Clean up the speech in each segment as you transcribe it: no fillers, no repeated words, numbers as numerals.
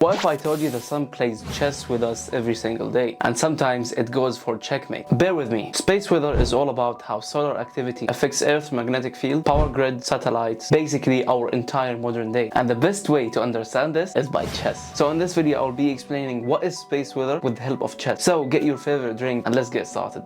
What if I told you the sun plays chess with us every single day, and sometimes it goes for checkmate? Bear with me. Space weather is all about how solar activity affects Earth's magnetic field, power grid, satellites, basically our entire modern day. And the best way to understand this is by chess. So in this video, I'll be explaining what is space weather with the help of chess. So get your favorite drink and let's get started.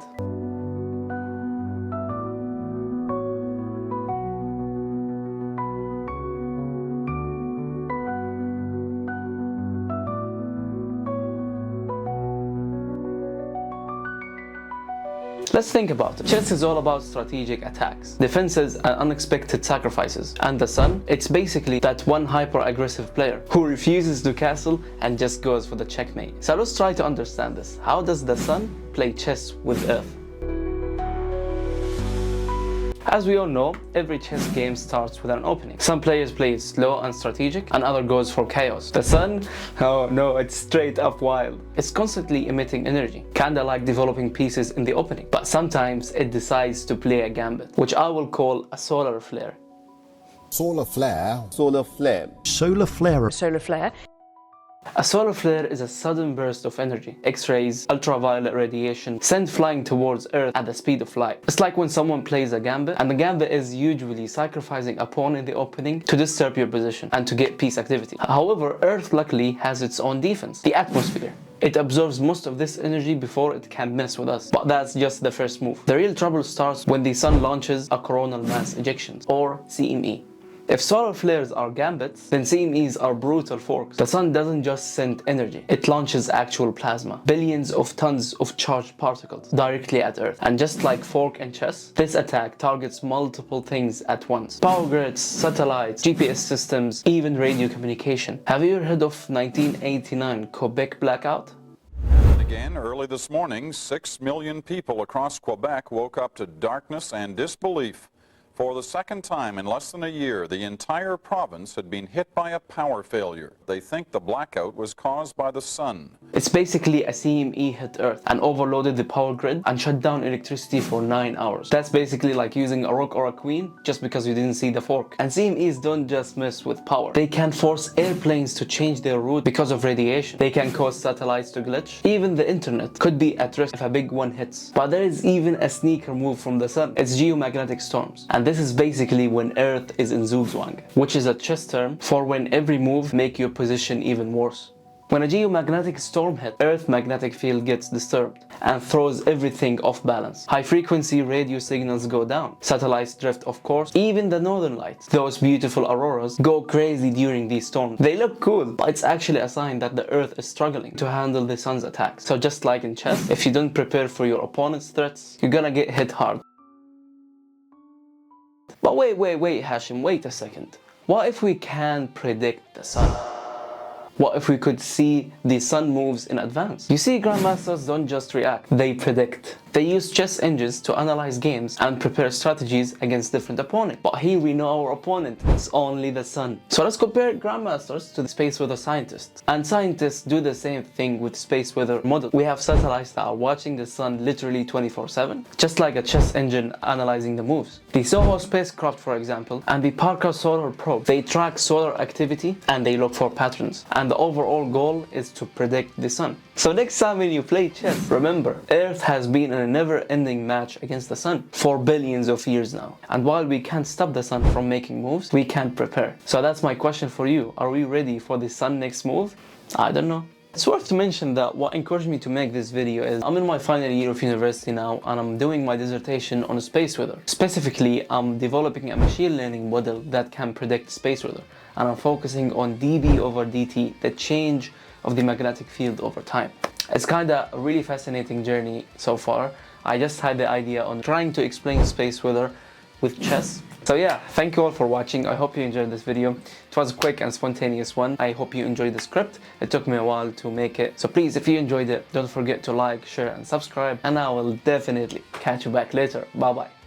Let's think about it. Chess is all about strategic attacks, defenses and unexpected sacrifices. And the sun, it's basically that one hyper-aggressive player who refuses to castle and just goes for the checkmate. So let's try to understand this. How does the sun play chess with Earth? As we all know, every chess game starts with an opening. Some players play it slow and strategic, and other goes for chaos. The sun? Oh no, it's straight up wild. It's constantly emitting energy, kinda like developing pieces in the opening. But sometimes it decides to play a gambit, which I will call a solar flare. Solar flare. Solar flare. Solar flare. Solar flare. A solar flare is a sudden burst of energy. X-rays, ultraviolet radiation, sent flying towards Earth at the speed of light. It's like when someone plays a gambit, and the gambit is usually sacrificing a pawn in the opening to disturb your position and to get peace activity. However, Earth luckily has its own defense, the atmosphere. It absorbs most of this energy before it can mess with us. But that's just the first move. The real trouble starts when the sun launches a coronal mass ejections, or CME. If solar flares are gambits, then CMEs are brutal forks. The sun doesn't just send energy, it launches actual plasma, billions of tons of charged particles directly at Earth. And just like fork and chess, this attack targets multiple things at once. Power grids, satellites, GPS systems, even radio communication. Have you heard of 1989 Quebec blackout? Again, early this morning, 6 million people across Quebec woke up to darkness and disbelief. For the second time in less than a year, the entire province had been hit by a power failure. They think the blackout was caused by the sun. It's basically a CME hit Earth and overloaded the power grid and shut down electricity for 9 hours. That's basically like using a rook or a queen just because you didn't see the fork. And CMEs don't just mess with power. They can force airplanes to change their route because of radiation. They can cause satellites to glitch. Even the internet could be at risk if a big one hits. But there is even a sneaker move from the sun. It's geomagnetic storms. And this is basically when Earth is in Zugzwang, which is a chess term for when every move makes your position even worse. When a geomagnetic storm hits, Earth's magnetic field gets disturbed and throws everything off balance. High-frequency radio signals go down. Satellites drift off course. Even the northern lights, those beautiful auroras, go crazy during these storms. They look cool, but it's actually a sign that the Earth is struggling to handle the sun's attacks. So just like in chess, if you don't prepare for your opponent's threats, you're gonna get hit hard. But wait, Hashim, wait a second. What if we can predict the sun? What if we could see the sun moves in advance? You see, grandmasters don't just react, they predict. They use chess engines to analyze games and prepare strategies against different opponents. But here we know our opponent, it's only the sun. So let's compare grandmasters to the space weather scientists. And scientists do the same thing with space weather models. We have satellites that are watching the sun literally 24/7, just like a chess engine analyzing the moves. The SOHO spacecraft, for example, and the Parker Solar Probe, they track solar activity and they look for patterns. And the overall goal is to predict the sun. So next time when you play chess, remember, Earth has been in a never-ending match against the sun for billions of years now. And while we can't stop the sun from making moves, we can prepare. So that's my question for you. Are we ready for the sun next move? I don't know. It's worth to mention that what encouraged me to make this video is I'm in my final year of university now and I'm doing my dissertation on space weather. Specifically, I'm developing a machine learning model that can predict space weather, and I'm focusing on dB over dt, the change of the magnetic field over time. It's kinda a really fascinating journey so far. I just had the idea on trying to explain space weather with chess. So yeah, thank you all for watching. I hope you enjoyed this video. It was a quick and spontaneous one. I hope you enjoyed the script. It took me a while to make it. So please, if you enjoyed it, don't forget to like, share and subscribe. And I will definitely catch you back later. Bye bye.